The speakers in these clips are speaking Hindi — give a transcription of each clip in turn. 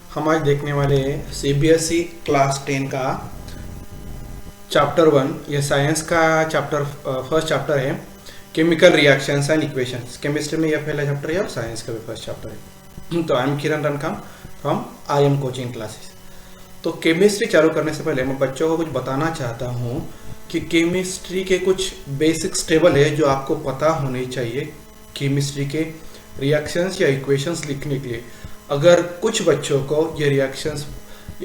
हम आज देखने वाले हैं सीबीएसई क्लास 10 का चैप्टर 1। ये साइंस का चैप्टर फर्स्ट चैप्टर है, chemical reactions and equations. Chemistry में यह पहला चैप्टर है और साइंस का भी फर्स्ट चैप्टर है। तो I am Kiran Rankam from IM coaching classes. तो केमिस्ट्री चालू करने से पहले मैं बच्चों को कुछ बताना चाहता हूँ कि केमिस्ट्री के कुछ बेसिक्स टेबल है जो आपको पता होने चाहिए केमिस्ट्री के रिएक्शंस या इक्वेशंस लिखने के लिए। अगर कुछ बच्चों को ये रिएक्शंस,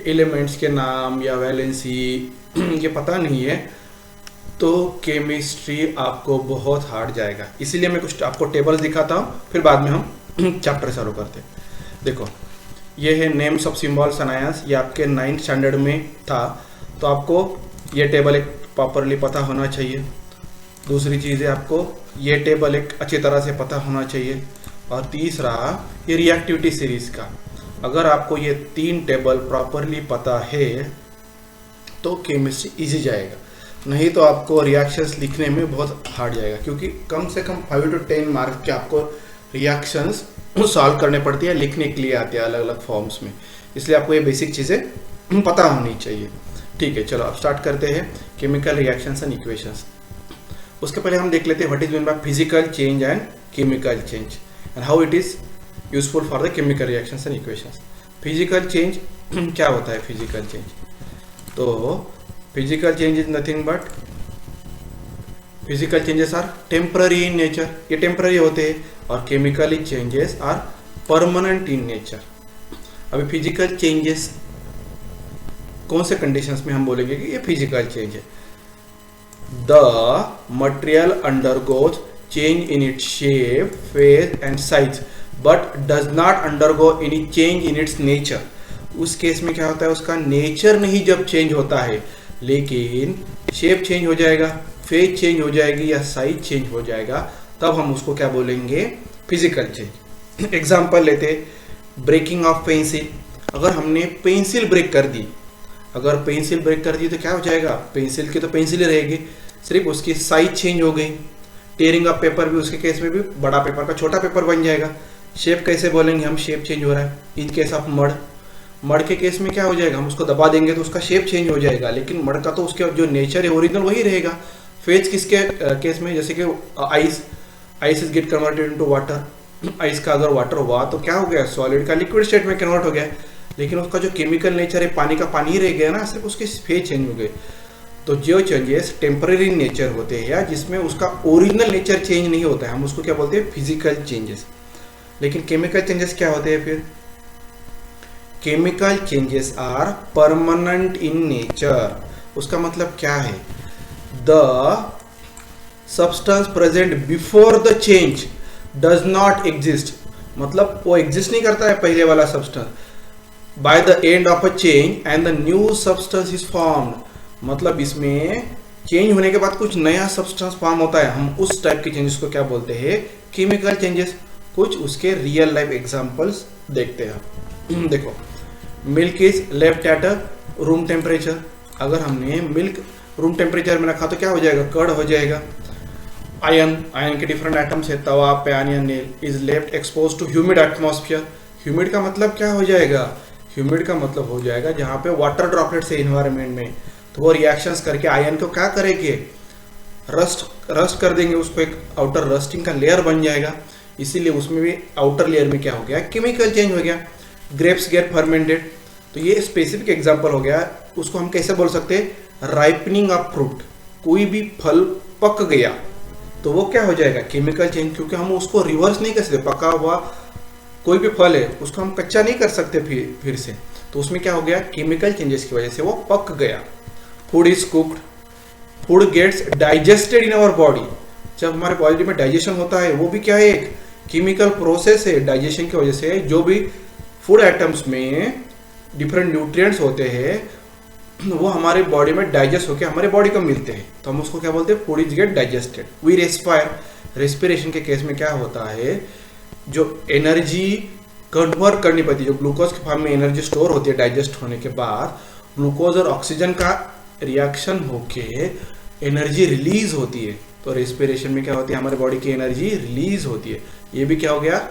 एलिमेंट्स के नाम या वैलेंसी ये पता नहीं है तो केमिस्ट्री आपको बहुत हार्ड जाएगा। इसीलिए मैं कुछ आपको टेबल्स दिखाता हूँ, फिर बाद में हम चैप्टर चालू करते हैं। देखो, ये है names of symbols and ions. ये आपके 9th स्टैंडर्ड में था, तो आपको ये टेबल एक प्रॉपरली पता होना चाहिए। दूसरी चीज़ है, आपको ये टेबल एक अच्छी तरह से पता होना चाहिए। और तीसरा, ये रिएक्टिविटी सीरीज का, अगर आपको ये 3 टेबल प्रॉपरली पता है तो केमिस्ट्री इजी जाएगा। नहीं तो आपको रिएक्शंस लिखने में बहुत हार्ड जाएगा, क्योंकि कम से कम 5 to 10 मार्क्स के आपको रिएक्शंस सॉल्व करने पड़ती है, लिखने के लिए आते हैं अलग अलग फॉर्म्स में। इसलिए आपको ये बेसिक चीज़ें पता होनी चाहिए। ठीक है, चलो अब स्टार्ट करते हैं केमिकल रिएक्शंस एंड इक्वेशंस। उसके पहले हम देख लेते हैं what is mean by physical change and chemical change and how it is useful for the chemical reactions and equations. Physical change क्या होता है? फिजिकल चेंज, तो physical change is nothing but physical changes are temporary in nature, ये टेम्पररी होते हैं, और chemically changes are permanent in nature. अभी फिजिकल चेंजेस कौन से कंडीशंस में हम बोलेंगे कि ये फिजिकल चेंज है? The material undergoes change in its shape, phase and size but does not undergo any change in its nature. उस केस में क्या होता है, उसका नेचर नहीं जब चेंज होता है, लेकिन शेप चेंज हो जाएगा, फेज चेंज हो जाएगी या साइज चेंज हो जाएगा, तब हम उसको क्या बोलेंगे? Physical change. एग्जांपल लेते, ब्रेकिंग ऑफ पेंसिल। अगर हमने पेंसिल ब्रेक कर दी, अगर पेंसिल ब्रेक कर दी तो क्या हो जाएगा? पेंसिल की तो पेंसिल ही रहेगी, सिर्फ उसकी साइज चेंज हो गई। टेयरिंग ऑफ पेपर भी, उसके केस में भी बड़ा पेपर का छोटा पेपर बन जाएगा। शेप कैसे बोलेंगे हम? शेप चेंज हो रहा है। इन केस ऑफ मड, मड के केस में क्या हो जाएगा? हम उसको दबा देंगे तो उसका शेप चेंज हो जाएगा, लेकिन मड का तो उसके जो नेचर है ओरिजिनल वही रहेगा। फेज किसके केस में? जैसे कि ice, ice is get converted into water. Ice का अगर वाटर हुआ तो क्या हो गया? सॉलिड का लिक्विड स्टेट में कन्वर्ट हो गया, लेकिन उसका जो केमिकल नेचर है पानी का पानी ही रह गया ना, सिर्फ उसके फेज चेंज हो गए। तो जो चेंजेस टेम्पररी नेचर होते हैं या जिसमें उसका ओरिजिनल नेचर चेंज नहीं होता है, हम उसको क्या बोलते हैं? Physical changes. लेकिन केमिकल चेंजेस क्या होते हैं फिर? Chemical changes are permanent in nature. उसका मतलब क्या है? The substance present before the change does not exist, मतलब वो एग्जिस्ट नहीं करता है पहले वाला substance. By the end of a change and the new substance is formed, मतलब इसमें चेंज होने के बाद कुछ नया सब्सटेंस फॉर्म होता है। हम उस टाइप के चेंजेस को क्या बोलते हैं? Chemical changes. कुछ उसके रियल लाइफ एग्जांपल्स देखते हैं। देखो, milk is left at a room temperature. अगर हमने मिल्क रूम टेम्परेचर में रखा तो क्या हो जाएगा? कर्ड हो जाएगा। आयन, आयन के डिफरेंट आइटम्स है, तवा, पैन या nail, is left exposed to humid atmosphere. Humid का मतलब क्या हो जाएगा? ह्यूमिड का मतलब हो जाएगा जहाँ पे वाटर ड्रॉपलेट्स है इन्वायरमेंट में, तो वो रिएक्शंस करके आयन को क्या करेंगे? रस्ट कर देंगे उसको, एक आउटर रस्टिंग का लेयर बन जाएगा। इसीलिए उसमें भी आउटर लेयर में क्या हो गया? केमिकल चेंज हो गया। ग्रेप्स गेट फर्मेंटेड, तो ये स्पेसिफिक एग्जांपल हो गया। उसको हम कैसे बोल सकते हैं? Ripening of fruit. कोई भी फल पक गया तो वो क्या हो जाएगा? केमिकल चेंज, क्योंकि हम उसको रिवर्स नहीं कर सकते। पका हुआ कोई भी फल है उसको हम कच्चा नहीं कर सकते फिर से, तो उसमें क्या हो गया? केमिकल चेंजेस की वजह से वो पक गया। Food is cooked, food gets digested in our body. जब हमारे बॉडी में डाइजेशन होता है, वो भी क्या है? एक केमिकल प्रोसेस है। डाइजेशन की वजह से जो भी फूड आइटम्स में डिफरेंट न्यूट्रिएंट्स होते हैं वो हमारे बॉडी में डाइजेस्ट होकर हमारे बॉडी को मिलते हैं, तो हम उसको क्या बोलते हैं? Food is get digested. We respire, respiration के केस में क्या होता है? जो एनर्जी कन्वर्ट करनी पड़ती है, जो ग्लूकोज के फॉर्म में एनर्जी स्टोर होती है डाइजेस्ट होने के बाद, ग्लूकोज और ऑक्सीजन का रिएक्शन होके एनर्जी रिलीज होती है। तो रेस्पिरेशन में क्या होती है? हमारे बॉडी की एनर्जी रिलीज होती है। ये भी क्या हो गया?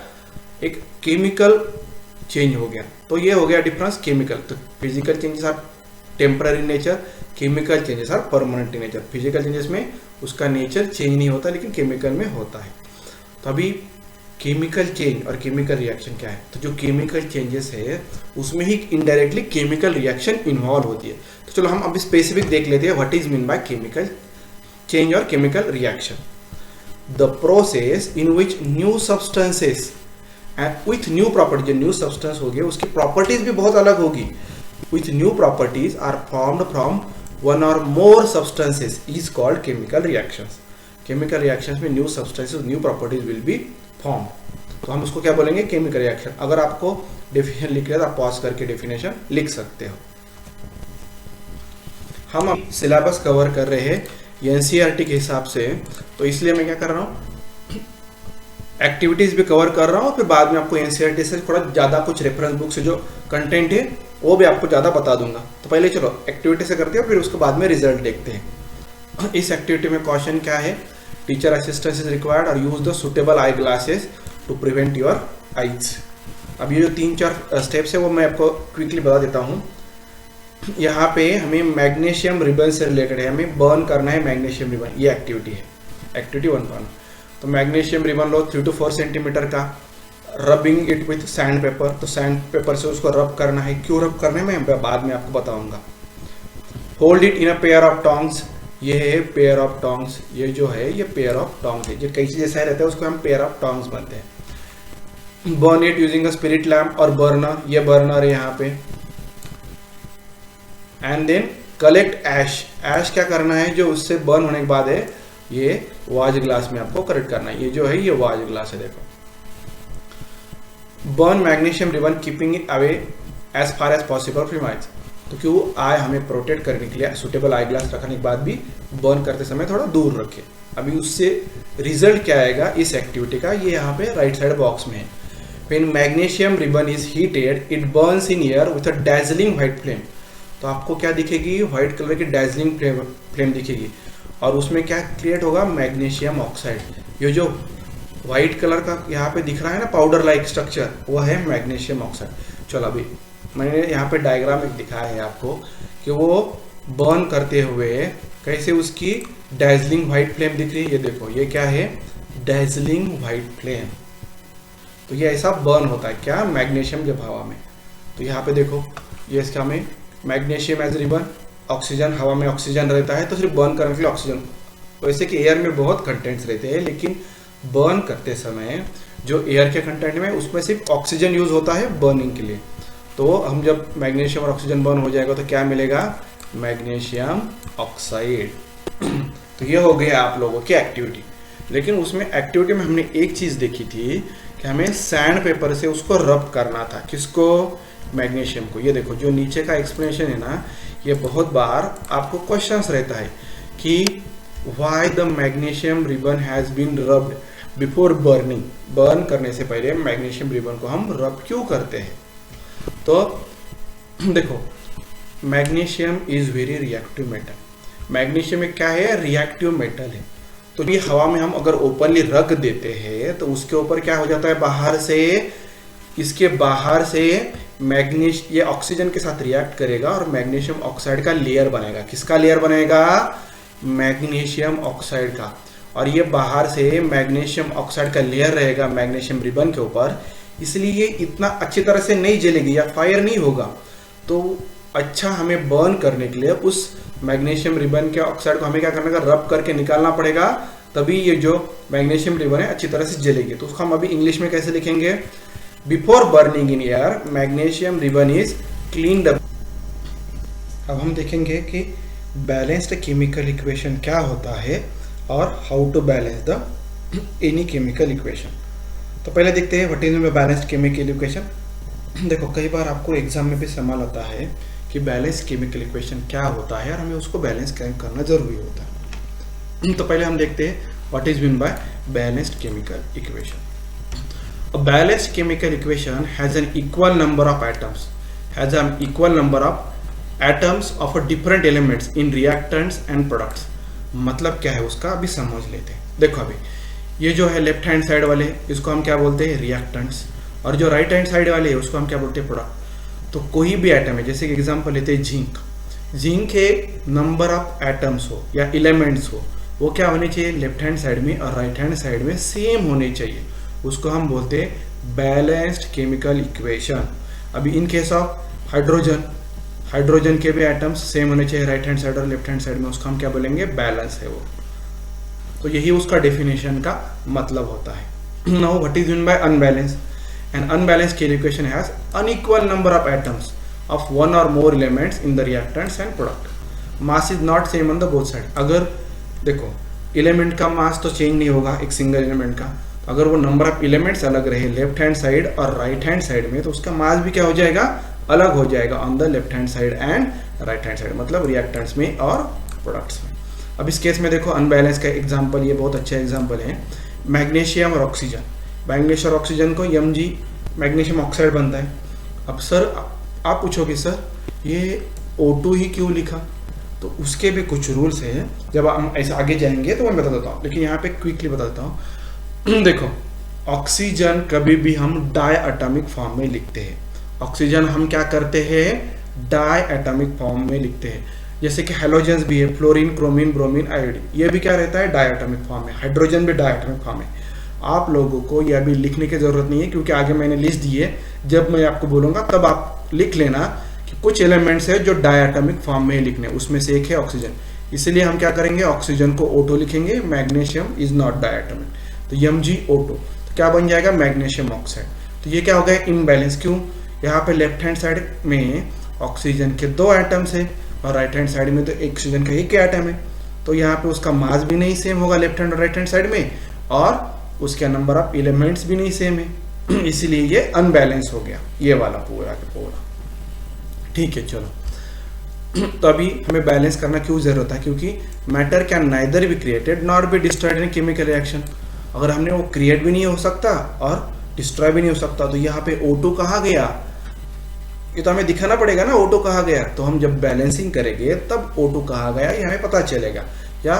एक केमिकल चेंज हो गया। तो ये हो गया डिफरेंस केमिकल। तो physical changes are temporary nature, chemical changes are permanent nature. Physical changes में उसका नेचर चेंज नहीं होता, लेकिन केमिकल में होता है। तो अभी केमिकल चेंज और केमिकल रिएक्शन क्या है? तो जो केमिकल चेंजेस है उसमें ही इनडायरेक्टली केमिकल रिएक्शन इन्वॉल्व होती है। तो चलो हम अभी स्पेसिफिक देख लेते हैं what is mean by chemical change और chemical reaction. The process in which new substances and with new property, जो न्यू सब्सटेंस हो गया उसकी प्रॉपर्टीज भी बहुत अलग होगी, with new properties are formed from one और more substances is called chemical reactions. Chemical reactions में new substances, new properties will be form. तो हम उसको क्या बोलेंगे? Chemical reaction. अगर आपको डेफिनेशन लिख रहे तो आप पॉज करके डेफिनेशन लिख सकते हो। हम सिलेबस कवर कर रहे हैं एनसीईआरटी के हिसाब से, तो इसलिए मैं क्या कर रहा हूँ, एक्टिविटीज भी कवर कर रहा हूँ, फिर बाद में आपको एनसीईआरटी से थोड़ा ज़्यादा कुछ रेफरेंस बुक से जो कंटेंट है वो भी आपको ज़्यादा बता दूंगा। तो पहले चलो एक्टिविटी से करते हैं, फिर उसके बाद में रिजल्ट देखते हैं। इस एक्टिविटी में क्वेश्चन क्या है? टीचर असिस्टेंस इज रिक्वायर्ड और use the suitable eye glasses to prevent your eyes. अब ये जो 3-4 स्टेप्स है वो मैं आपको क्विकली बता देता हूँ। यहाँ पे हमें मैग्नीशियम रिबन से रिलेटेड है, हमें बर्न करना है मैग्नीशियम रिबन। ये एक्टिविटी है, एक्टिविटी 1.1। तो मैग्नीशियम रिबन लो 3 to 4 सेंटीमीटर का, rubbing it with sandpaper. तो सैंड पेपर से उसको रब करना है। क्यों रब करना है मैं बाद में आपको बताऊंगा। Hold it in a pair of tongs. ये है पेयर ऑफ टोंग्स, ये जो है ये पेयर ऑफ टोंग्स है, जो कैंची जैसा रहता है उसको हम पेयर ऑफ टोंग्स बनते हैं। Burn it using a spirit lamp और बर्नर, ये बर्नर है यहाँ पे। एंड देन कलेक्ट ऐश। ऐश क्या करना है? जो उससे बर्न होने के बाद है ये वाज ग्लास में आपको कलेक्ट करना है। ये जो है ये वाज ग्लास है, देखो। Burn magnesium ribbon keeping it away as far as possible from eyes. तो क्यों आई हमें प्रोटेक्ट करने के लिए सुटेबल आई ग्लास रखने के बाद भी बर्न करते समय थोड़ा दूर रखें। अभी उससे रिजल्ट क्या आएगा इस एक्टिविटी का, ये यहाँ पे राइट साइड बॉक्स में है। When magnesium ribbon is heated it Burns in air with a dazzling white flame. तो आपको क्या दिखेगी? व्हाइट कलर की डैजलिंग फ्लेम दिखेगी, और उसमें क्या क्रिएट होगा? Magnesium oxide. ये जो व्हाइट कलर का यहाँ पे दिख रहा है ना पाउडर लाइक स्ट्रक्चर, वो है मैग्नीशियम ऑक्साइड। चलो अभी मैंने यहाँ पे डायग्राम एक दिखाया है आपको कि वो बर्न करते हुए कैसे उसकी डैजलिंग व्हाइट फ्लेम दिख रही है। ये देखो, ये क्या है? Dazzling white flame. तो ये ऐसा बर्न होता है क्या? मैग्नीशियम जब हवा में। तो यहाँ पे देखो, ये इसका में मैग्नीशियम एज रिबन, ऑक्सीजन, हवा में ऑक्सीजन रहता है तो सिर्फ बर्न करने के लिए ऑक्सीजन। वैसे कि एयर में बहुत कंटेंट्स रहते हैं, लेकिन बर्न करते समय जो एयर के कंटेंट में उसमें सिर्फ ऑक्सीजन यूज होता है बर्निंग के लिए। तो हम जब मैग्नीशियम और ऑक्सीजन बर्न हो जाएगा तो क्या मिलेगा? Magnesium oxide. तो ये हो गया आप लोगों की एक्टिविटी। लेकिन उसमें एक्टिविटी में हमने एक चीज़ देखी थी कि हमें सैंड पेपर से उसको रब करना था। किसको? मैग्नीशियम को। ये देखो, जो नीचे का एक्सप्लेनेशन है ना, ये बहुत बार आपको क्वेश्चंस रहता है कि why the magnesium ribbon has been rubbed before burning. Burn करने से पहले मैग्नीशियम रिबन को हम रब क्यों करते हैं? तो देखो, magnesium is very reactive metal. Magnesium एक क्या है? रिएक्टिव मेटल है। तो ये हवा में हम अगर ओपनली रख देते हैं तो उसके ऊपर क्या हो जाता है? बाहर से, इसके बाहर से ये ऑक्सीजन के साथ रिएक्ट करेगा और मैग्नीशियम ऑक्साइड का लेयर बनेगा। किसका लेयर बनेगा? मैग्नीशियम ऑक्साइड का। और ये बाहर से मैग्नीशियम ऑक्साइड का लेयर रहेगा मैग्नीशियम रिबन के ऊपर, इसलिए ये इतना अच्छी तरह से नहीं जलेगी या फायर नहीं होगा। तो अच्छा, हमें बर्न करने के लिए उस मैग्नीशियम रिबन के ऑक्साइड को हमें क्या करना है? रब करके निकालना पड़ेगा, तभी ये जो मैग्नीशियम रिबन है अच्छी तरह से जलेगी। तो उसको हम अभी इंग्लिश में कैसे लिखेंगे? Before burning in air magnesium ribbon is cleaned up. अब हम देखेंगे कि बैलेंस्ड केमिकल इक्वेशन क्या होता है और how to balance the any chemical equation. तो पहले देखते हैं what is balanced chemical equation. देखो, कई बार आपको एग्जाम में भी सवाल आता है कि बैलेंस केमिकल इक्वेशन क्या होता है और हमें उसको बैलेंस करना जरूरी होता है। तो पहले हम देखते हैं what is mean bye balanced chemical equation. A balanced chemical equation has an equal number of atoms, has an equal number of atoms of a different elements in reactants and products। मतलब क्या है उसका अभी समझ लेते हैं। देखो, अभी ये जो है लेफ्ट हैंड साइड वाले, इसको हम क्या बोलते हैं? रिएक्टेंट्स। और जो राइट हैंड साइड वाले है उसको हम क्या बोलते हैं, प्रोडक्ट। तो कोई भी एटम है, जैसे कि एग्जांपल लेते हैं जिंक, जिंक के नंबर ऑफ एटम्स हो या एलिमेंट्स हो, वो क्या होने चाहिए, लेफ्ट हैंड साइड में और राइट हैंड साइड में सेम होने चाहिए। उसको हम बोलते हैं बैलेंस्ड केमिकल इक्वेशन। अभी in case of hydrogen, hydrogen के भी एटम्स सेम होने चाहिए राइट हैंड साइड और लेफ्ट हैंड साइड में, उसको हम क्या बोलेंगे, बैलेंस है वो। तो यही उसका डेफिनेशन का मतलब होता है। Now what is mean by unbalance? An unbalance chemical equation has unequal number of atoms of one or more elements in the reactants and product. Mass is not same on the both side. अगर देखो एलिमेंट का मास तो चेंज नहीं होगा एक सिंगल एलिमेंट का, अगर वो नंबर ऑफ एलिमेंट्स अलग रहे लेफ्ट हैंड साइड और राइट हैंड साइड में, तो उसका मास भी क्या हो जाएगा, अलग हो जाएगा on the left hand side and right hand side, मतलब रिएक्टेंट्स में और प्रोडक्ट्स में। अब इस केस में देखो अनबैलेंस का एग्जांपल, ये बहुत अच्छा एग्जांपल है, मैग्नीशियम और ऑक्सीजन। मैग्नीशियम और ऑक्सीजन को Mg मैग्नीशियम ऑक्साइड बनता है। अब सर आप पूछोगे सर ये O2 ही क्यों लिखा, तो उसके भी कुछ रूल्स हैं, जब हम ऐसे आगे जाएंगे तो मैं बता देता हूँ, लेकिन यहाँ पे क्विकली बता देता हूँ। देखो ऑक्सीजन कभी भी हम डाई एटॉमिक फॉर्म में लिखते हैं। ऑक्सीजन हम क्या करते हैं, डाई एटॉमिक फॉर्म में लिखते हैं। जैसे कि हेलोजेंस भी है, फ्लोरीन, क्रोमीन, ब्रोमीन, आयोडीन, ये भी क्या रहता है, डाई एटॉमिक फॉर्म में। हाइड्रोजन भी डाई एटॉमिक फॉर्म है। आप लोगों को यह भी लिखने की जरूरत नहीं है, क्योंकि आगे मैंने लिस्ट दी है, जब मैं आपको बोलूंगा तब आप लिख लेना कि कुछ एलिमेंट्स है जो डायटॉमिक फॉर्म में लिखने, उसमें से एक है ऑक्सीजन। इसलिए हम क्या करेंगे, ऑक्सीजन को O2 लिखेंगे, मैग्नीशियम इज नॉट डायटॉमिक, तो MgO2, तो क्या बन जाएगा, मैग्नीशियम ऑक्साइड। तो ये क्या हो गया, इनबैलेंस। क्यों, यहाँ पे लेफ्ट हैंड साइड में ऑक्सीजन के 2 एटम्स है और राइट हैंड साइड में तो ऑक्सीजन का एक एटम है, तो यहाँ पे उसका मास भी नहीं सेम होगा लेफ्ट हैंड और राइट हैंड साइड में, और उसके नंबर ऑफ एलिमेंट्स भी नहीं सेम है, इसीलिए ये अनबैलेंस हो गया, ये वाला पूरा के पूरा। ठीक है, चलो। तो अभी हमें बैलेंस करना क्यों जरूरत है, क्योंकि matter can neither be created nor be destroyed in chemical reaction. अगर हमने वो क्रिएट भी नहीं हो सकता और डिस्ट्रॉय भी नहीं हो सकता, तो यहाँ पे O2 कहाँ गया, ये तो हमें दिखाना पड़ेगा ना O2 कहाँ गया। तो हम जब बैलेंसिंग करेंगे तब O2 कहाँ गया ये हमें पता चलेगा, या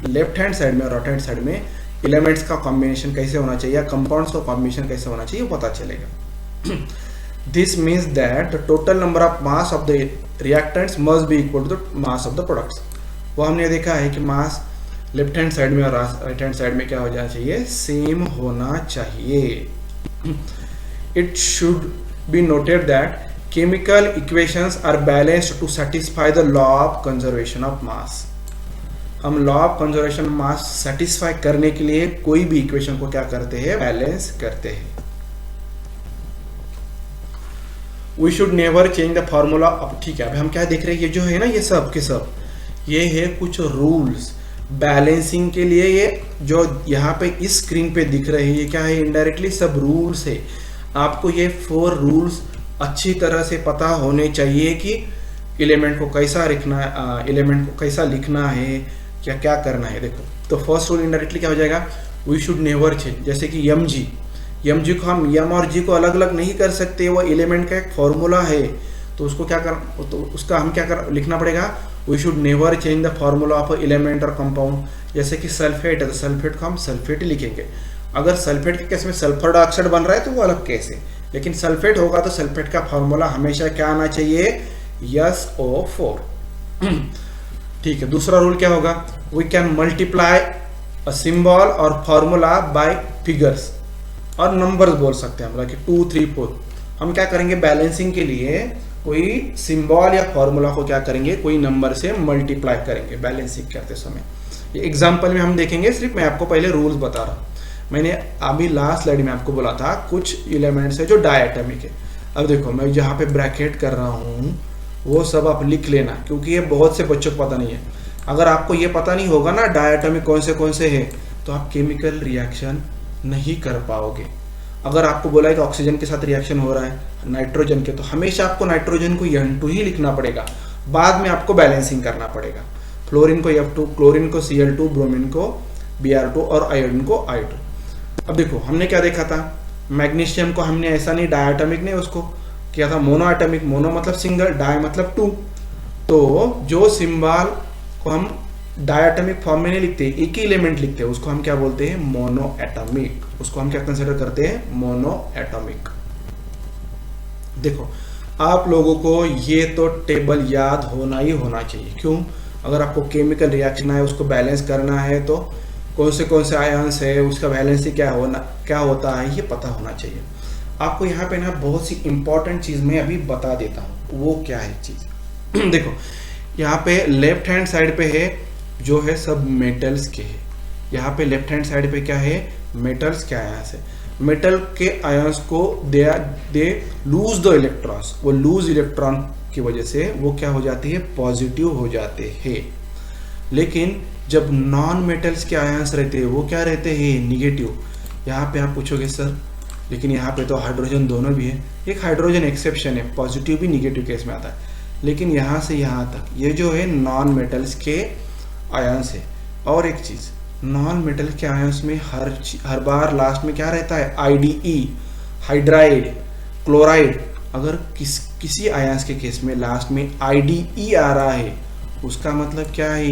लेफ्ट हैंड साइड में और राइट हैंड साइड में एलिमेंट्स का कॉम्बिनेशन कैसे होना चाहिए या कंपाउंड्स का कॉम्बिनेशन कैसे होना चाहिए वो पता चलेगा। This means that the total number of mass of the reactants must be equal to the mass of the products. वो हमने देखा है कि मास लेफ्ट हैंड साइड में और राइट हैंड साइड में क्या हो जाना चाहिए, सेम होना चाहिए। It should be noted that chemical equations are balanced to satisfy the law of conservation of mass। हम law of conservation mass satisfy करने के लिए कोई भी इक्वेशन को क्या करते हैं, बैलेंस करते हैं। We should never change the formula. अब ठीक है, अब हम क्या देख रहे हैं, ये जो है ना, ये सब के सब ये है कुछ रूल्स बैलेंसिंग के लिए। ये जो यहाँ पे इस स्क्रीन पे दिख रहे हैं ये क्या है, इनडायरेक्टली सब रूल्स है। आपको ये 4 रूल्स अच्छी तरह से पता होने चाहिए कि एलिमेंट को कैसा लिखना, एलिमेंट को कैसा लिखना है, क्या क्या करना है। देखो, तो फर्स्ट रूल इनडायरेक्टली क्या हो जाएगा, वी शुड नेवर चेंज। जैसे कि Mg को हम M और G को अलग अलग नहीं कर सकते, वो एलिमेंट का एक फॉर्मूला है, तो उसको क्या कर, तो उसका हम क्या कर लिखना पड़ेगा, we should never change the formula of element और कंपाउंड। जैसे कि सल्फेट है तो सल्फेट को हम सल्फेट ही लिखेंगे। अगर सल्फेट के केस में सल्फर डाइऑक्साइड बन रहा है तो वो अलग केस है, लेकिन सल्फेट होगा तो सल्फेट का फॉर्मूला हमेशा क्या आना चाहिए, SO4। ठीक है, दूसरा रूल क्या होगा, we can multiply a symbol और फॉर्मूला बाय फिगर्स, और नंबर्स बोल सकते हैं हम, लाइक 2, 3, 4। हम क्या करेंगे, बैलेंसिंग के लिए कोई सिंबल या फॉर्मूला को क्या करेंगे, कोई नंबर से मल्टीप्लाई करेंगे बैलेंसिंग करते समय। ये एग्जाम्पल में हम देखेंगे, सिर्फ मैं आपको पहले रूल्स बता रहा हूँ। मैंने अभी लास्ट स्लाइड में आपको बोला था कुछ एलिमेंट्स है जो डायटॉमिक है। अब देखो, मैं जहाँ पे ब्रैकेट कर रहा हूँ वो सब आप लिख लेना, क्योंकि ये बहुत से बच्चों को पता नहीं है। अगर आपको ये पता नहीं होगा ना डायटॉमिक कौन से है, तो आप केमिकल रिएक्शन नहीं कर पाओगे। अगर आपको बोला है कि ऑक्सीजन के साथ रिएक्शन हो रहा है नाइट्रोजन के, तो हमेशा आपको नाइट्रोजन को N2 ही लिखना पड़ेगा, बाद में आपको बैलेंसिंग करना पड़ेगा। फ्लोरीन को F2, क्लोरीन को Cl2, ब्रोमीन को Br2 और आयोडीन को I2। अब देखो, हमने क्या देखा था, मैग्नीशियम को हमने ऐसा नहीं डायटॉमिक नहीं उसको किया था, मोनो एटॉमिक। मोनो मतलब सिंगल, डाई मतलब 2। तो जो सिंबल को हम डायटॉमिक फॉर्म में नहीं लिखते, एक ही एलिमेंट लिखते हैं, उसको हम क्या बोलते हैं, मोनो एटॉमिक। उसको हम क्या कंसिडर करते हैं, मोनो एटॉमिक। देखो, आप लोगों को ये तो टेबल याद होना ही होना चाहिए। क्यों? अगर आपको केमिकल रिएक्शन है उसको बैलेंस करना है तो कौन से आयंस है, उसका वैलेंसी क्या होता है, ये पता होना चाहिए। आपको यहाँ पे ना बहुत सी इंपॉर्टेंट चीज़ मैं अभी बता देता हूँ, वो क्या है चीज़। देखो, यहाँ पे लेफ्ट हैंड साइड पे है जो है सब मेटल्स के है। यहाँ पे लेफ्ट हैंड साइड पे क्या है, मेटल्स के आयंस है। मेटल के आयंस को दे लूज द इलेक्ट्रॉन्स, वो लूज इलेक्ट्रॉन की वजह से वो क्या हो जाती है, पॉजिटिव हो जाते हैं। लेकिन जब नॉन मेटल्स के आयंस रहते हैं वो क्या रहते हैं, निगेटिव। यहाँ पे आप पूछोगे सर लेकिन यहाँ पे तो हाइड्रोजन दोनों भी है। एक हाइड्रोजन एक्सेप्शन है, पॉजिटिव भी निगेटिव केस में आता है। लेकिन यहाँ से यहाँ तक ये जो है नॉन मेटल्स के आयंस है। और एक चीज़, नॉन मेटल के आयंस में हर बार लास्ट में क्या रहता है, आईडीई, हाइड्राइड, क्लोराइड। अगर किसी आयंस के केस में लास्ट में आईडीई आ रहा है उसका मतलब क्या है,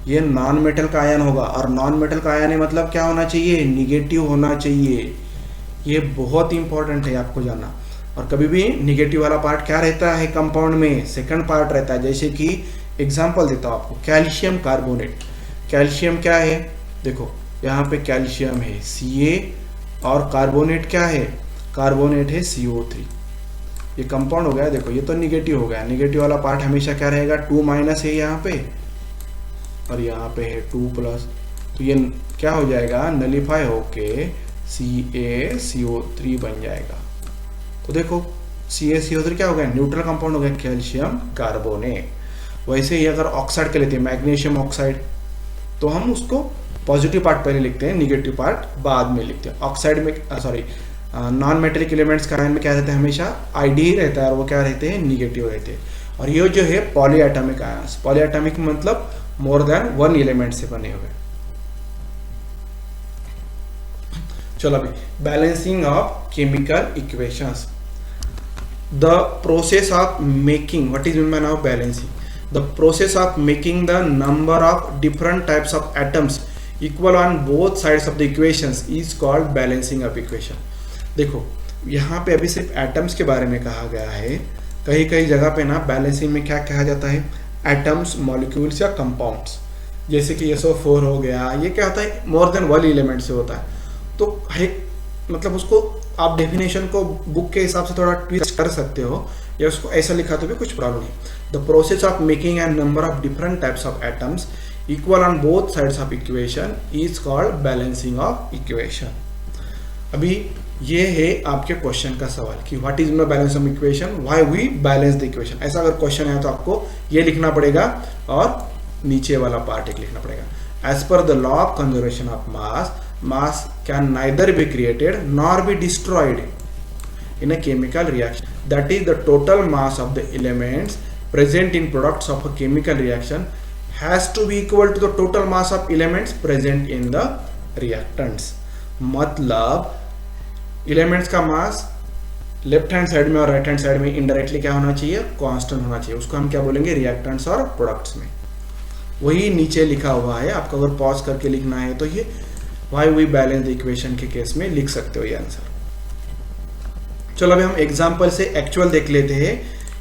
ये नॉन मेटल का आयन होगा। और नॉन मेटल का आयन है मतलब क्या होना चाहिए, निगेटिव होना चाहिए। ये बहुत इंपॉर्टेंट है आपको जानना। और कभी भी निगेटिव वाला पार्ट क्या रहता है कंपाउंड में, सेकंड पार्ट रहता है। जैसे कि एग्जांपल देता हूँ आपको, कैल्शियम कार्बोनेट। कैल्शियम क्या है, देखो यहाँ पे कैल्शियम है Ca, और कार्बोनेट क्या है, कार्बोनेट है CO3। ये कंपाउंड हो गया। देखो ये तो निगेटिव हो गया। निगेटिव वाला पार्ट हमेशा क्या रहेगा, 2- है यहाँ पे, और यहाँ पे है 2+। तो ये क्या हो जाएगा, नलीफाई होके CaCO3 बन जाएगा। तो देखो CaCO3 क्या हो गया, न्यूट्रल कंपाउंड हो गया, कैल्शियम कार्बोनेट। वैसे ही अगर ऑक्साइड के लेते हैं, मैग्नीशियम ऑक्साइड, तो हम उसको पॉजिटिव पार्ट पहले लिखते हैं, निगेटिव पार्ट बाद में लिखते हैं। ऑक्साइड में नॉन मेटेलिक एलिमेंट्स का आयन में क्या रहता है, हमेशा आईडी ही रहता है, और वो क्या रहते हैं, निगेटिव रहते हैं। और ये जो है पॉलीएटॉमिक आयंस, पॉलीएटॉमिक मतलब मोर देन 1 एलिमेंट से बने हुए। चलो अभी balancing of chemical equations. The process of making, what is mean bye now balancing, the process of making the number of different types of atoms equal on both sides of the equations is called balancing of equation। देखो यहाँ पे अभी सिर्फ एटम्स के बारे में कहा गया है। कहीं कहीं जगह पे ना बैलेंसिंग में क्या कहा जाता है, एटम्स, मॉलिक्यूल्स या कंपाउंड्स। जैसे कि SO4 हो गया, ये क्या होता है, मोर देन 1 एलिमेंट से होता है। तो मतलब उसको आप डेफिनेशन को बुक के हिसाब से थोड़ा ट्विस्ट कर सकते हो, या उसको ऐसा लिखा तो भी कुछ प्रॉब्लम नहीं। The process of making an number of different types of atoms equal on both sides of equation is called balancing of equation. अभी ये है आपके क्वेश्चन का सवाल कि what is the balance of equation, why we balance the equation. ऐसा अगर क्वेश्चन है तो आपको ये लिखना पड़ेगा और नीचे वाला पार्ट एक लिखना पड़ेगा। As per the law of conservation of mass, mass can neither be created nor be destroyed in a chemical reaction. That is, the total mass of the elements present in products of a chemical reaction has to be equal to the total mass of elements present in the reactants। मतलब एलिमेंट्स का मास लेफ्ट हैंड साइड में और राइट हैंड साइड में इनडायरेक्टली क्या होना चाहिए, कांस्टेंट होना चाहिए। उसको हम क्या बोलेंगे, रिएक्टेंट्स और प्रोडक्ट्स में। वही नीचे लिखा हुआ है, आपको अगर पॉज करके लिखना है तो ये why we balance the equation के केस में लिख सकते हो ये आंसर। चलो अभी हम एग्जांपल से एक्चुअल देख लेते हैं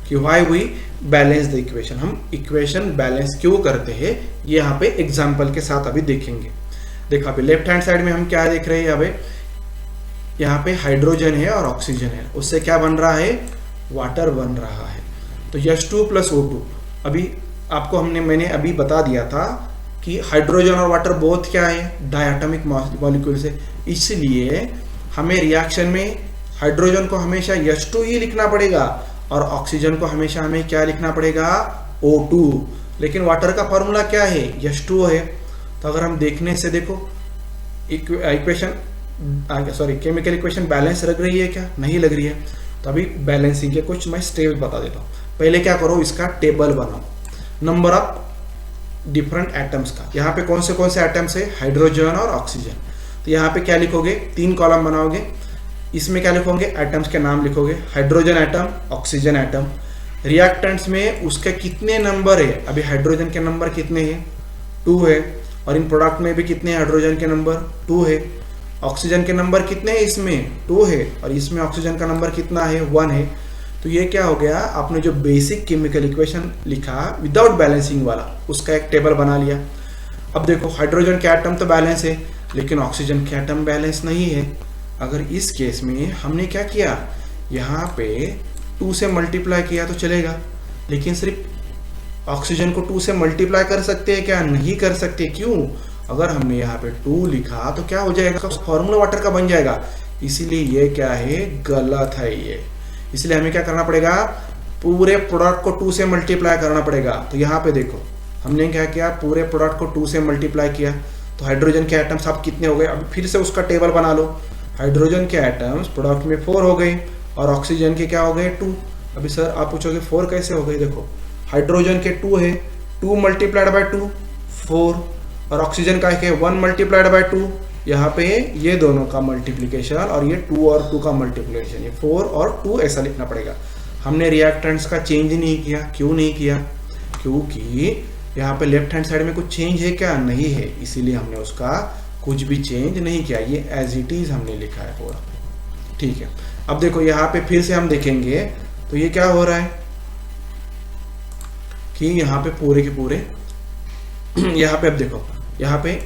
कि why we balance the equation. हम इक्वेशन बैलेंस क्यों करते हैं ये यहाँ पे एग्जांपल के साथ अभी देखेंगे। देखो अभी लेफ्ट हैंड साइड में हम क्या देख रहे हैं, अभी यहाँ पे हाइड्रोजन है और ऑक्सीजन है, उससे क्या बन रहा है, वाटर बन रहा है। तो H2 + O2, अभी आपको मैंने अभी बता दिया था कि हाइड्रोजन और वाटर बोथ क्या है, डायटॉमिक मॉलिक्यूल्स है। इसलिए हमें रिएक्शन में हाइड्रोजन को हमेशा H2 ही लिखना पड़ेगा और ऑक्सीजन को हमेशा हमें क्या लिखना पड़ेगा, O2। लेकिन वाटर का फॉर्मूला क्या है, H2O है। तो अगर हम देखने से देखो इक्वेशन केमिकल इक्वेशन बैलेंस लग रही है क्या, नहीं लग रही है। तो अभी बैलेंसिंग के कुछ मैं स्टेप्स बता देता हूँ। पहले क्या करो, इसका टेबल बनाओ, नंबर ऑफ डिफरेंट एटम्स का। यहाँ पे कौन से एटम्स है, हाइड्रोजन और ऑक्सीजन। तो यहाँ पे क्या लिखोगे, 3 कॉलम बनाओगे। इसमें क्या लिखोगे, एटम्स के नाम लिखोगे, hydrogen atom, oxygen atom. Reactants में उसके कितने नंबर है, अभी हाइड्रोजन के नंबर कितने हैं, 2 है। और इन प्रोडक्ट में भी कितने हाइड्रोजन के नंबर, 2 है। ऑक्सीजन के नंबर कितने हैं, इसमें 2 है, और इसमें ऑक्सीजन का नंबर कितना है, 1 है। तो ये क्या हो गया, आपने जो बेसिक केमिकल इक्वेशन लिखा विदाउट बैलेंसिंग वाला, उसका एक टेबल बना लिया। अब देखो हाइड्रोजन के एटम तो बैलेंस है, लेकिन ऑक्सीजन के एटम बैलेंस नहीं है। अगर इस केस में हमने क्या किया, यहाँ पे 2 से मल्टीप्लाई किया तो चलेगा, लेकिन सिर्फ ऑक्सीजन को 2 से मल्टीप्लाई कर सकते हैं क्या, नहीं कर सकते। क्यों, अगर हमने यहाँ पे 2 लिखा तो क्या हो जाएगा, फॉर्मूला वाटर का बन जाएगा। इसीलिए ये क्या है, गलत है ये। इसलिए हमें क्या करना पड़ेगा, पूरे प्रोडक्ट को 2 से मल्टीप्लाई करना पड़ेगा। तो यहाँ पे देखो हमने क्या किया, पूरे प्रोडक्ट को 2 से मल्टीप्लाई किया, तो हाइड्रोजन के एटम्स अब कितने हो गए, अभी फिर से उसका टेबल बना लो। हाइड्रोजन के एटम्स प्रोडक्ट में 4 हो गए और ऑक्सीजन के क्या हो गए, 2। अभी सर आप पूछोगे 4 कैसे हो गए, देखो हाइड्रोजन के 2 है, 2 मल्टीप्लाइड बाय 2 4, और ऑक्सीजन का है 1 मल्टीप्लाइड बाय 2। यहाँ पे ये दोनों का मल्टीप्लिकेशन और ये 2 और 2 का मल्टीप्लिकेशन, ये 4 और 2 ऐसा लिखना पड़ेगा। हमने रिएक्टेंट्स का चेंज नहीं किया। क्यों नहीं किया, क्योंकि यहाँ पे लेफ्ट हैंड साइड में कुछ चेंज है क्या, नहीं है, इसीलिए हमने उसका कुछ भी चेंज नहीं किया, ये एज इट इज हमने लिखा है पूरा। ठीक है, अब देखो यहाँ पे फिर से हम देखेंगे तो ये क्या हो रहा है कि यहाँ पे पूरे के पूरे यहाँ पे अब देखो यहाँ पे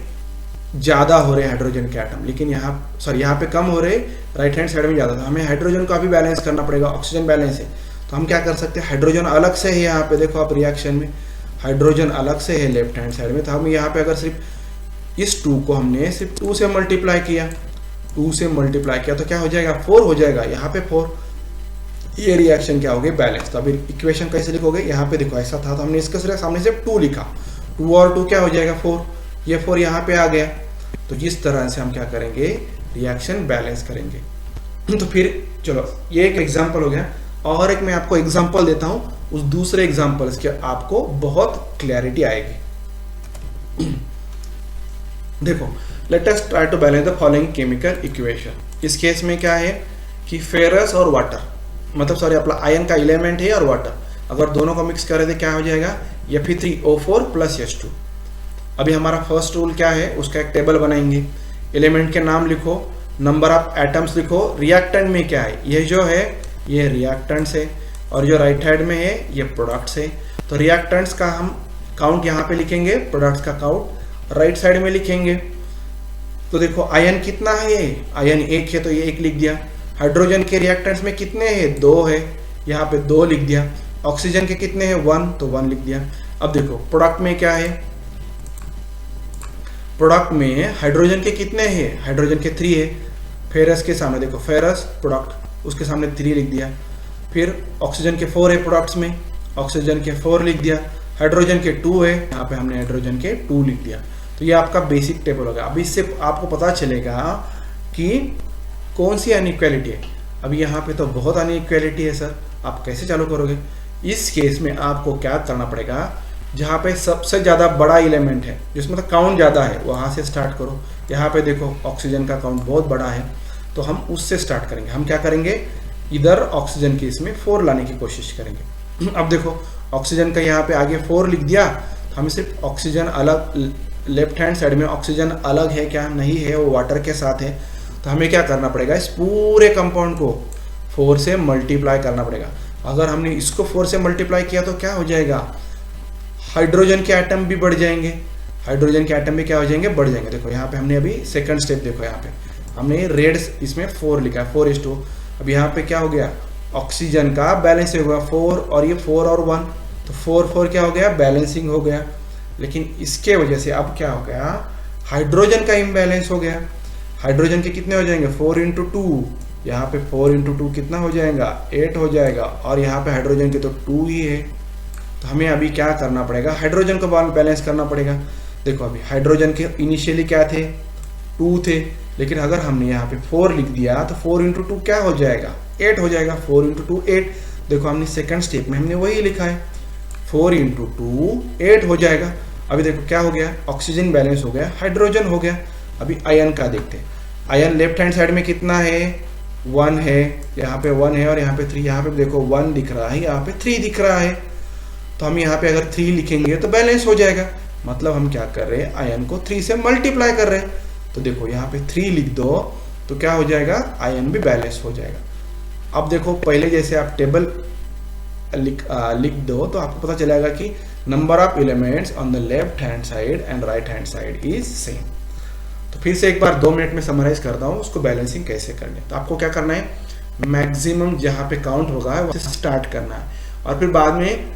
ज्यादा हो रहे हाइड्रोजन के एटम, लेकिन यहाँ पे कम हो रहे, राइट हैंड साइड में ज्यादा था। हमें हाइड्रोजन को अभी बैलेंस करना पड़ेगा, ऑक्सीजन बैलेंस है, तो हम क्या कर सकते हैं, हाइड्रोजन अलग से है, यहाँ पे देखो आप रिएक्शन में हाइड्रोजन अलग से है लेफ्ट हैंड साइड में, तो हम यहाँ पे अगर सिर्फ इस 2 को हमने सिर्फ 2 से मल्टीप्लाई किया, 2 से मल्टीप्लाई किया तो क्या हो जाएगा, 4 हो जाएगा, यहाँ पे 4। ये रिएक्शन क्या हो गई, बैलेंस। तो अभी इक्वेशन कैसे लिखोगे, यहाँ पे देखो ऐसा था तो हमने इसके सिर्फ सामने से 2 लिखा, 2 और 2 क्या हो जाएगा 4, ये 4 यहाँ पे आ गया। तो इस तरह से हम क्या करेंगे, रिएक्शन बैलेंस करेंगे। तो फिर चलो ये एक एग्जांपल हो गया, और एक मैं आपको एग्जांपल देता हूं, उस दूसरे एग्जांपल के आपको बहुत क्लैरिटी आएगी। देखो let us try to balance the following chemical equation. इस केस में क्या है कि फेरस और वाटर, मतलब सॉरी अपना आयन का एलिमेंट है और वाटर, अगर दोनों को मिक्स करें तो क्या हो जाएगा, Fe3O4 + H2। अभी हमारा फर्स्ट रूल क्या है, उसका एक टेबल बनाएंगे, एलिमेंट के नाम लिखो, नंबर ऑफ एटम्स लिखो, रिएक्टेंट में क्या है, ये जो है ये रिएक्टेंट्स है, और जो राइट हैंड में है ये प्रोडक्ट्स है। तो रिएक्टेंट्स का हम काउंट यहाँ पे लिखेंगे, प्रोडक्ट्स का काउंट राइट साइड में लिखेंगे। तो देखो आयन कितना है, आयन 1 है तो ये 1 लिख दिया। हाइड्रोजन के रिएक्टेंट्स में कितने हैं, 2 है, यहाँ पे 2 लिख दिया। ऑक्सीजन के कितने हैं, 1, तो 1 लिख दिया। अब देखो प्रोडक्ट में क्या है, प्रोडक्ट में हाइड्रोजन के कितने हैं, हाइड्रोजन के 3 है। फेरस के सामने देखो फेरस प्रोडक्ट, उसके सामने 3 लिख दिया। फिर ऑक्सीजन के 4 है प्रोडक्ट्स में, ऑक्सीजन के 4 लिख दिया। हाइड्रोजन के 2 है, यहाँ पे हमने हाइड्रोजन के 2 लिख दिया। तो ये आपका बेसिक टेबल होगा। अभी इससे आपको पता चलेगा कि कौन सी अनइक्वालिटी है। अभी यहाँ पे तो बहुत अनइक्वालिटी है सर, आप कैसे चालू करोगे। इस केस में आपको क्या करना पड़ेगा, जहाँ पे सबसे ज़्यादा बड़ा एलिमेंट है जिसमें तो काउंट ज़्यादा है, वहाँ से स्टार्ट करो। यहाँ पे देखो ऑक्सीजन का काउंट बहुत बड़ा है, तो हम उससे स्टार्ट करेंगे। हम क्या करेंगे, इधर ऑक्सीजन के इसमें 4 लाने की कोशिश करेंगे। अब देखो ऑक्सीजन का यहाँ पे आगे 4 लिख दिया, तो हमें सिर्फ ऑक्सीजन अलग, लेफ्ट हैंड साइड में ऑक्सीजन अलग है क्या, नहीं है, वो वाटर के साथ है। तो हमें क्या करना पड़ेगा, इस पूरे कंपाउंड को 4 से मल्टीप्लाई करना पड़ेगा। अगर हमने इसको 4 से मल्टीप्लाई किया तो क्या हो जाएगा, हाइड्रोजन के एटम भी बढ़ जाएंगे, हाइड्रोजन के एटम भी क्या हो जाएंगे, बढ़ जाएंगे। देखो यहाँ पे हमने अभी सेकंड स्टेप देखो, यहाँ पे हमने रेड इसमें 4 लिखा है, 4:2। अब यहाँ पे क्या हो गया, ऑक्सीजन का बैलेंस हो गया 4, और ये 4 और 1, तो 4 क्या हो गया, बैलेंसिंग हो गया। लेकिन इसके वजह से अब क्या हो गया, हाइड्रोजन का इम्बैलेंस हो गया। हाइड्रोजन के कितने हो जाएंगे, 4 × 2, यहाँ पे 4 × 2 कितना हो जाएगा, 8 हो जाएगा, और यहाँ पे हाइड्रोजन के तो 2 ही है। तो हमें अभी क्या करना पड़ेगा, हाइड्रोजन को बैलेंस करना पड़ेगा। देखो अभी हाइड्रोजन के इनिशियली क्या थे, 2 थे, लेकिन अगर हमने यहाँ पे 4 लिख दिया तो 4 × 2 क्या हो जाएगा, 8 हो जाएगा। 4 × 2 8। देखो हमने सेकंड स्टेप में हमने वही लिखा है, 4 × 2 8 हो जाएगा। अभी देखो क्या हो गया, ऑक्सीजन बैलेंस हो गया, हाइड्रोजन हो गया। अभी आयन का देखते हैं, आयन लेफ्ट हैंड साइड में कितना है, 1 है, यहाँ पे 1 है और यहाँ पे 3। यहाँ पे देखो 1 दिख रहा है, यहाँ पे 3 दिख रहा है। तो हम यहाँ पे अगर 3 लिखेंगे तो बैलेंस हो जाएगा। मतलब हम क्या कर रहे हैं, आयन को 3 से मल्टीप्लाई कर रहे हैं। तो देखो यहाँ पे 3 लिख दो तो क्या हो जाएगा, आयन भी बैलेंस हो जाएगा। अब देखो पहले जैसे आप टेबल लिख दो तो आपको पता चलेगा कि number of elements on the left hand side and right hand side is same. तो फिर से एक बार 2 मिनट में समराइज करता हूँ उसको बैलेंसिंग कैसे करनी है। तो आपको क्या करना है, मैक्सिमम जहाँ पे काउंट होगा वहाँ से स्टार्ट करना है, और फिर बाद में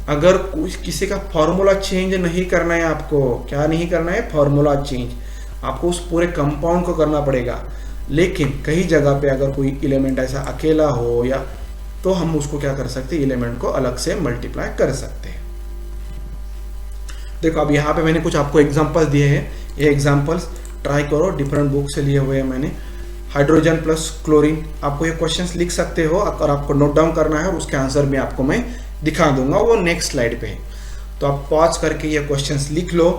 अगर कुछ किसी का फॉर्मूला चेंज नहीं करना है, आपको क्या नहीं करना है, फॉर्मूला चेंज आपको उस पूरे कंपाउंड को करना पड़ेगा। लेकिन कई जगह पे अगर कोई एलिमेंट ऐसा अकेला हो या तो हम उसको क्या कर सकते हैं, एलिमेंट को अलग से मल्टीप्लाई कर सकते हैं। देखो अब यहाँ पे मैंने कुछ आपको एग्जांपल्स दिए हैं, ये एग्जांपल्स ट्राई करो, डिफरेंट बुक से लिए हुए हैं मैंने। हाइड्रोजन प्लस क्लोरीन, आपको ये क्वेश्चंस लिख सकते हो और आपको नोट डाउन करना है और उसके आंसर भी आपको मैं दिखा दूंगा, वो नेक्स्ट स्लाइड पे है। तो आप पॉज करके ये क्वेश्चंस लिख लो,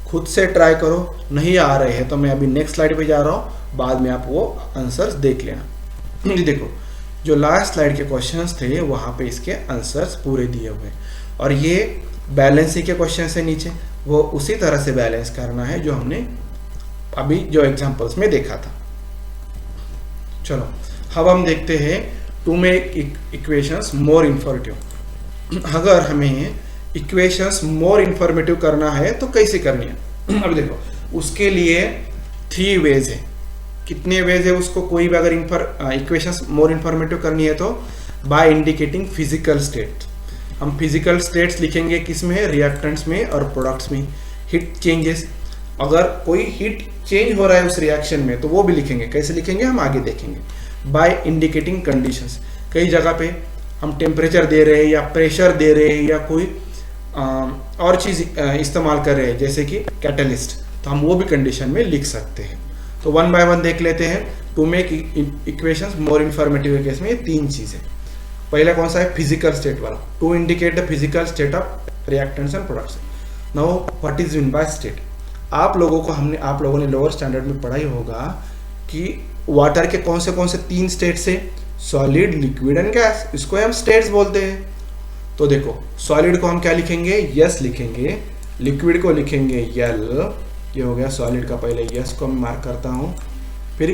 खुद से ट्राई करो, नहीं आ रहे हैं तो मैं अभी नेक्स्ट स्लाइड पे जा रहा हूँ, बाद में आप वो आंसर्स देख लेना। देखो जो लास्ट स्लाइड के क्वेश्चंस थे वहाँ पे इसके आंसर्स पूरे दिए हुए, और ये बैलेंसिंग के क्वेश्चन से नीचे वो उसी तरह से बैलेंस करना है जो हमने अभी जो एग्जांपल्स में देखा था। चलो अब हम देखते हैं to make equations more informative. अगर हमें इक्वेशंस मोर इंफॉर्मेटिव करना है तो कैसे करनी है, अब देखो उसके लिए 3 वेज है। कितने वेज है उसको, कोई भी अगर इक्वेशंस मोर इंफॉर्मेटिव करनी है तो बाय इंडिकेटिंग फिजिकल स्टेट। हम फिजिकल स्टेट्स लिखेंगे किस में, रिएक्टेंट्स में और प्रोडक्ट्स में। हीट चेंजेस, अगर कोई हीट चेंज हो रहा है उस रिएक्शन में तो वो भी लिखेंगे, कैसे लिखेंगे हम आगे देखेंगे। बाय इंडिकेटिंग कंडीशंस, कई जगह पे हम टेम्परेचर दे रहे हैं या प्रेशर दे रहे हैं या कोई और चीज़ इस्तेमाल कर रहे हैं जैसे कि कैटलिस्ट, तो हम वो भी कंडीशन में लिख सकते हैं। तो 1 बाय 1 देख लेते हैं। To make equations more informative case में ये 3 चीज़ें। पहला कौन सा है, फिजिकल स्टेट वाला, to indicate the physical state of reactants and products. Now what is mean by state, आप लोगों ने लोअर स्टैंडर्ड में पढ़ा ही होगा कि वाटर के कौन से 3 स्टेट्स है, सॉलिड, लिक्विड एंड गैस, इसको हम स्टेट्स बोलते हैं। तो देखो सॉलिड को हम क्या लिखेंगे, यस लिखेंगे, लिक्विड को लिखेंगे यल, ये हो गया सॉलिड का, पहले यस को मैं मार्क करता हूँ, फिर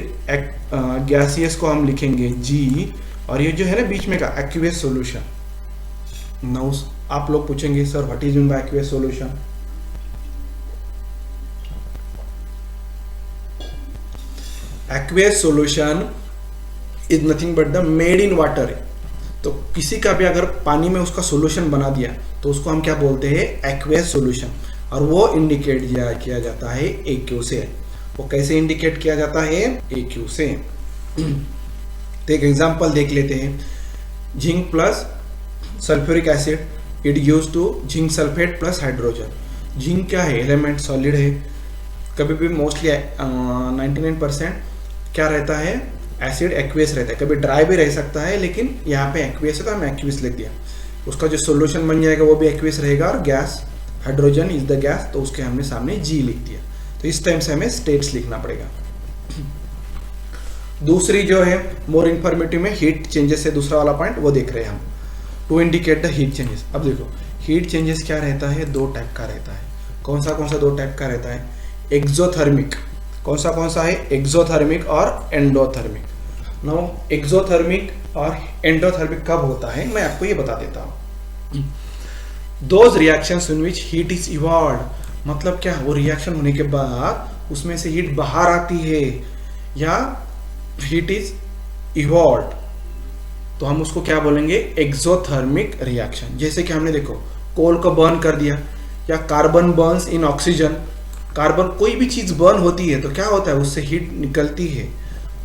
गैसियस को हम लिखेंगे जी, और ये जो है ना बीच में का एक्वियस सॉल्यूशन। नाउ आप लोग पूछेंगे sir what is mean bye aqueous solution. Aqueous solution is nothing but the made in water. तो किसी का भी अगर पानी में उसका सॉल्यूशन बना दिया तो उसको हम क्या बोलते हैं, एक्वियस सॉल्यूशन, और वो इंडिकेट किया जाता है AQ से। वो कैसे इंडिकेट किया जाता है, AQ से। तो एक एग्जांपल देख लेते हैं, zinc plus sulphuric acid, it use to zinc sulphate plus hydrogen. Zinc क्या है, एलिमेंट सॉलिड है, कभी भी मोस्टली 99% क्या रहता है, एसिड एक्वियस रहता है, कभी ड्राई भी रह सकता है, लेकिन यहाँ पे एक्वियस है तो हम एक्वियस लिख दिया। उसका जो सॉल्यूशन बन जाएगा वो भी एक्वियस रहेगा, और gas hydrogen is the gas, तो उसके हमने सामने जी लिख दिया। तो इस टाइम से हमें स्टेट्स लिखना पड़ेगा। दूसरी जो है मोर इंफॉर्मेटिव में हीट चेंजेस है, दूसरा वाला पॉइंट वो देख रहे हैं हम, to indicate the heat changes. अब देखो हीट चेंजेस क्या रहता है, 2 टाइप का रहता है। कौन सा 2 टाइप का रहता है, एक्सोथर्मिक। कौन सा है, एक्सोथर्मिक और एंडोथर्मिक। नाउ एक्सोथर्मिक और एंडोथर्मिक कब होता है मैं आपको ये बता देता हूँ। Those reactions in which heat is evolve, मतलब क्या, वो रिएक्शन होने के बाद उसमें से हीट बाहर आती है या हीट इज इवॉल्व, तो हम उसको क्या बोलेंगे, एक्सोथर्मिक रिएक्शन। जैसे कि हमने देखो कोल को बर्न कर दिया, या कार्बन बर्न्स इन ऑक्सीजन, कार्बन कोई भी चीज बर्न होती है तो क्या होता है, उससे हीट निकलती है,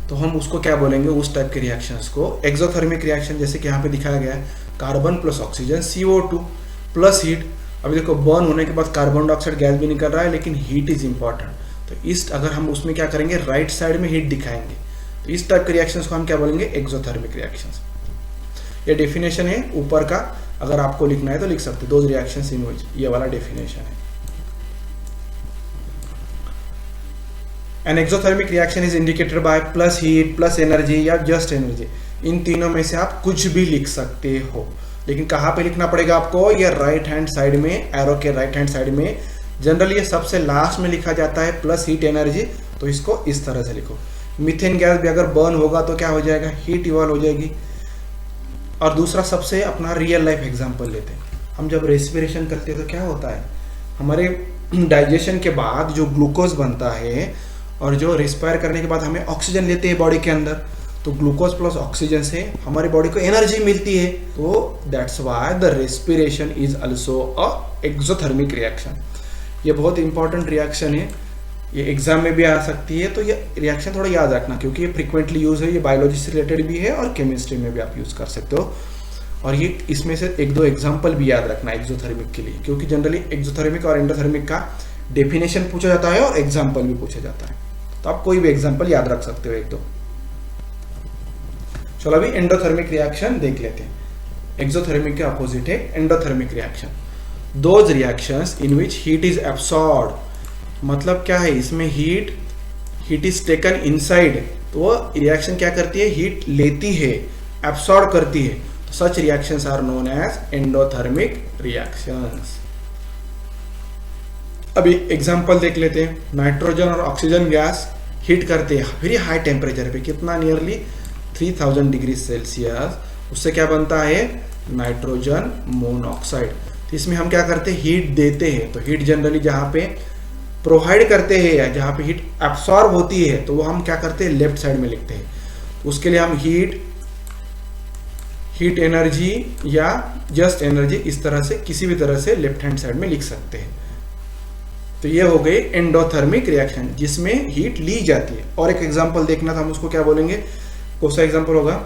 तो हम उसको क्या बोलेंगे, उस टाइप के रिएक्शंस को एक्सोथर्मिक रिएक्शन। जैसे कि यहाँ पे दिखाया गया है carbon plus oxygen CO2 plus heat. अभी देखो बर्न होने के बाद कार्बन डाइऑक्साइड गैस भी निकल रहा है, लेकिन हीट इज इंपॉर्टेंट, तो इस अगर हम उसमें क्या करेंगे, राइट साइड में हीट दिखाएंगे, तो इस टाइप के रिएक्शंस को हम क्या बोलेंगे, एक्सोथर्मिक रिएक्शंस। ये डेफिनेशन है ऊपर का, अगर आपको लिखना है तो लिख सकते, दो रिएक्शंस इन व्हिच, ये वाला डेफिनेशन है। An exothermic reaction is indicated by plus heat, plus energy या just energy। इन तीनों में से आप कुछ भी लिख सकते हो, लेकिन कहाँ पे लिखना पड़ेगा आपको, ये राइट हैंड साइड में, एरो के राइट हैंड साइड में। जनरली ये सबसे लास्ट में लिखा जाता है प्लस हीट एनर्जी, तो इसको इस तरह से लिखो। मीथेन गैस भी अगर बर्न होगा तो क्या हो जाएगा, हीट इवॉल्व हो जाएगी। और दूसरा सबसे अपना रियल लाइफ एग्जांपल लेते हैं। हम जब रेस्पिरेशन करते हैं तो क्या होता है, हमारे डाइजेशन के बाद जो ग्लूकोज बनता है और जो रेस्पायर करने के बाद हमें ऑक्सीजन लेते हैं बॉडी के अंदर, तो ग्लूकोज प्लस ऑक्सीजन से हमारी बॉडी को एनर्जी मिलती है। तो that's why the respiration is also a exothermic reaction. ये बहुत इंपॉर्टेंट रिएक्शन है, ये एग्जाम में भी आ सकती है, तो ये रिएक्शन थोड़ा याद रखना क्योंकि ये फ्रिक्वेंटली यूज है, ये बायोलॉजी से रिलेटेड भी है और केमिस्ट्री में भी आप यूज कर सकते हो। और ये इसमें से एक दो एग्जाम्पल भी याद रखना एक्सोथर्मिक के लिए, क्योंकि जनरली एक्सोथर्मिक और एंडोथर्मिक का डेफिनेशन पूछा जाता है और एग्जाम्पल भी पूछा जाता है, तो आप कोई भी एग्जाम्पल याद रख सकते हो एक दो। चलो अभी एंडोथर्मिक रिएक्शन देख लेते हैं। एक्सोथर्मिक के अपोजिट है endothermic reaction. Those reactions in which heat is absorbed, मतलब क्या है, इसमें हीट इज टेकन इनसाइड, तो वो रिएक्शन क्या करती है, हीट लेती है, एब्सॉर्ब करती है, तो such reactions are known as endothermic reactions. अभी एग्जांपल देख लेते हैं। नाइट्रोजन और ऑक्सीजन गैस हीट करते हैं वेरी हाई टेम्परेचर पे, कितना, नियरली 3000 डिग्री सेल्सियस, उससे क्या बनता है, नाइट्रोजन मोनोऑक्साइड। तो इसमें हम क्या करते हैं, हीट देते हैं, तो हीट जनरली जहाँ पे प्रोवाइड करते हैं या जहाँ पे हीट एब्सॉर्ब होती है तो वो हम क्या करते हैं, लेफ्ट साइड में लिखते हैं। तो उसके लिए हम हीट एनर्जी या जस्ट एनर्जी इस तरह से किसी भी तरह से लेफ्ट हैंड साइड में लिख सकते हैं। तो ये हो गई एंडोथर्मिक रिएक्शन जिसमें हीट ली जाती है। और एक एग्जांपल देखना था, हम उसको क्या बोलेंगे, कौन सा एग्जांपल होगा,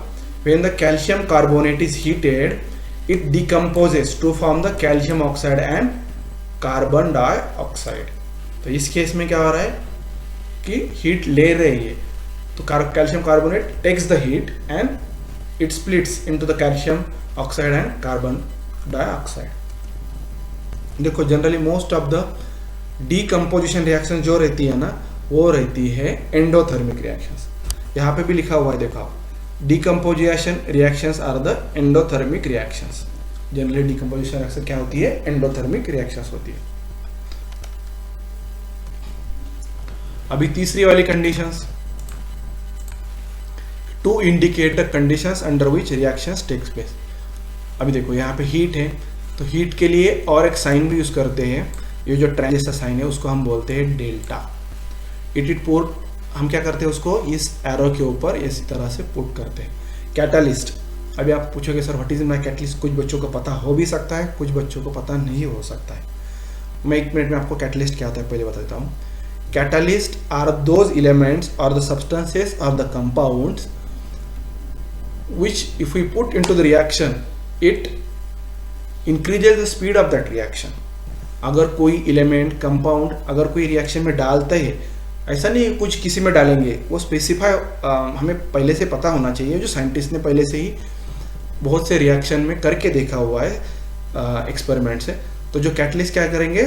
when the calcium carbonate is heated it decomposes to form the calcium oxide and carbon dioxide. तो इस केस में क्या हो रहा है कि हीट ले रही है, तो calcium carbonate takes the heat and it splits into the calcium oxide and carbon dioxide. देखो generally most of the decomposition reaction जो रहती है ना, वो रहती है एंडोथर्मिक रिएक्शंस। यहाँ पे भी लिखा हुआ है, देखो, decomposition reactions are the endothermic reactions. Generally decomposition reaction क्या होती है, एंडोथर्मिक रिएक्शंस होती है। अभी तीसरी वाली conditions, to indicate the conditions under which reactions takes place. अभी देखो यहाँ पे हीट है, तो हीट के लिए और एक साइन भी यूज करते हैं, ये जो ट्रायंगल जैसा साइन है उसको हम बोलते हैं डेल्टा। इट पुट, हम क्या करते हैं उसको इस एरो के ऊपर इसी तरह से पुट करते हैं। कैटालिस्ट, अभी आप पूछोगे sir what is my catalyst, कुछ बच्चों को पता हो भी सकता है, कुछ बच्चों को पता नहीं हो सकता है। मैं एक मिनट में आपको कैटलिस्ट क्या होता है पहले बता देता हूँ। कैटालिस्ट आर दोज एलिमेंट्स और द सब्सटेंसेस और the compounds which if we put into the reaction it increases the speed of that reaction। अगर कोई एलिमेंट कंपाउंड अगर कोई रिएक्शन में डालते हैं, ऐसा नहीं कुछ किसी में डालेंगे, वो स्पेसिफाई हमें पहले से पता होना चाहिए, जो साइंटिस्ट ने पहले से ही बहुत से रिएक्शन में करके देखा हुआ है एक्सपेरिमेंट से। तो जो कैटलिस्ट क्या करेंगे,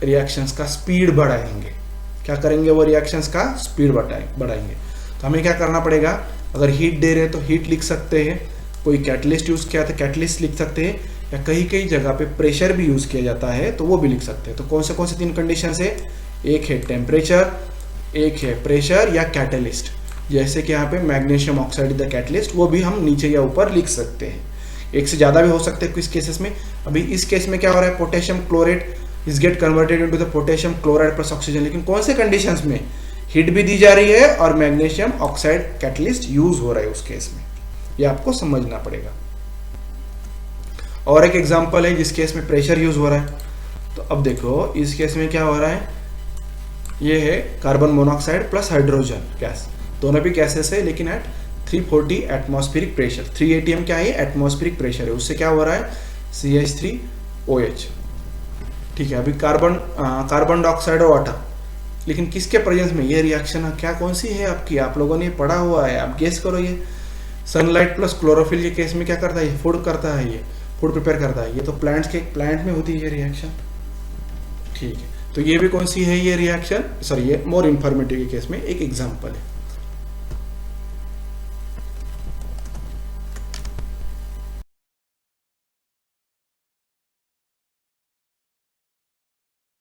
रिएक्शंस का स्पीड बढ़ाएंगे। क्या करेंगे, वो रिएक्शंस का स्पीड बढ़ाएंगे। तो हमें क्या करना पड़ेगा, अगर हीट दे रहे हैं तो हीट लिख सकते हैं, कोई कैटलिस्ट यूज किया तो कैटलिस्ट लिख सकते हैं, या कहीं कहीं जगह पे प्रेशर भी यूज किया जाता है तो वो भी लिख सकते हैं। तो कौन से तीन कंडीशन है, एक है टेम्परेचर, एक है प्रेशर या कैटलिस्ट। जैसे कि यहाँ पे मैग्नीशियम ऑक्साइड द कैटलिस्ट, वो भी हम नीचे या ऊपर लिख सकते हैं। एक से ज्यादा भी हो सकते हैं कुछ केसेस में। अभी इस केस में क्या हो रहा है, potassium chlorate is get converted into the potassium chloride plus oxygen, लेकिन कौन से कंडीशंस में, हीट भी दी जा रही है और मैग्नीशियम ऑक्साइड कैटलिस्ट यूज हो रहा है उस केस में, ये आपको समझना पड़ेगा। और एक एग्जांपल है जिस केस में प्रेशर यूज हो रहा है, तो अब देखो इस केस में क्या हो रहा है, ये है carbon monoxide plus hydrogen gas, दोनों भी गैसेस है लेकिन एट 340 एटमॉस्फेरिक प्रेशर। 3 atm क्या है, एटमॉस्फेरिक प्रेशर है, उससे क्या हो रहा है, CH3OH। ठीक है, अभी कार्बन डाइऑक्साइड और वाटर, लेकिन किसके प्रेजेंस में ये रिएक्शन क्या कौन सी है आपकी, आप लोगों ने पढ़ा हुआ है, आप गेस करो। ये सनलाइट प्लस क्लोरोफिल के केस में क्या करता है, ये फूड करता है, ये फूड प्रिपेयर करता है, ये तो प्लांट में होती है ये रिएक्शन। ठीक है, तो ये भी कौन सी है ये रिएक्शन, सॉरी ये मोर इंफॉर्मेटिव के केस में एक एग्जांपल है।